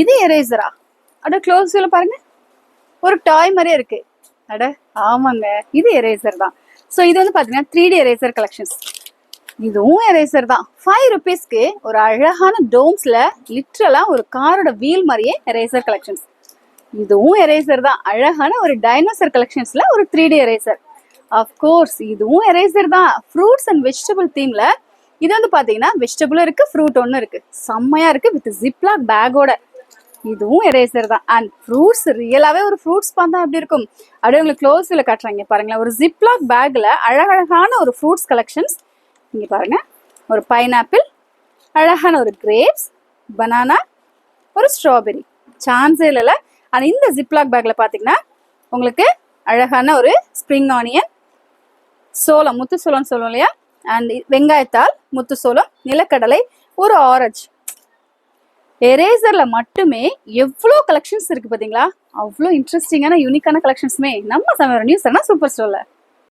இது எரேசரா? அட க்ளோஸ்ல பாருங்க, ஒரு டாய் மாதிரியே இருக்கு. அட ஆமாங்க, இது எரேசர் தான். ஸோ இது வந்து பாத்தீங்கன்னா 3D எரேசர் கலெக்ஷன்ஸ். இதுவும் எரேசர் தான். 5 ருபீஸ்க்கு ஒரு அழகான டோம்ஸ்ல லிட்ரலா ஒரு காரோட வீல் மாதிரியே எரேசர் கலெக்ஷன்ஸ். இதுவும் எரேசர் தான். அழகான ஒரு டைனோசர் கலெக்ஷன்ஸ்ல ஒரு 3D எரேசர். அஃப்கோர்ஸ் இதுவும் எரேசர் தான். ஃப்ரூட்ஸ் அண்ட் வெஜிடபிள் தீம்ல இது வந்து பாத்தீங்கன்னா வெஜிடபிளும் இருக்கு, ஃப்ரூட் ஒன்னும் இருக்கு. செம்மையா இருக்கு வித் ஜிப்லாக் பேக்கோட. இதுவும் எரேசர் தான். அண்ட் ஃப்ரூட்ஸ் ரியலாவே ஒரு ஃப்ரூட்ஸ் பார்த்தா எப்படி இருக்கும் அப்படியே உங்களுக்கு க்ளோஸ்ல காட்டுறாங்க பாருங்களேன். ஒரு ஜிப்லாக் பேக்ல அழகழகான ஒரு ஃப்ரூட்ஸ் கலெக்ஷன்ஸ். இங்க பாருங்க, ஒரு பைனாப்பிள், அழகான ஒரு கிரேப்ஸ், பனானா, ஒரு ஸ்ட்ராபெரி, சான்ஸே இல்லைல்ல. ஆனால் இந்த ஜிப்லாக் பேக்ல பார்த்தீங்கன்னா உங்களுக்கு அழகான ஒரு ஸ்ப்ரிங் ஆனியன், சோளம், முத்து சோளம்னு சொல்லுவோம் இல்லையா, அண்ட் வெங்காயத்தால், முத்து சோளம், நிலக்கடலை, ஒரு ஆரஞ்சு. எரேசர்ல மட்டுமே எவ்வளோ கலெக்ஷன்ஸ் இருக்கு பார்த்தீங்களா? அவ்வளோ இன்ட்ரெஸ்டிங்கான யூனிக்கான கலெக்ஷன்ஸுமே நம்ம சமையல் நியூஸ் சூப்பர் ஸ்டோர்ல.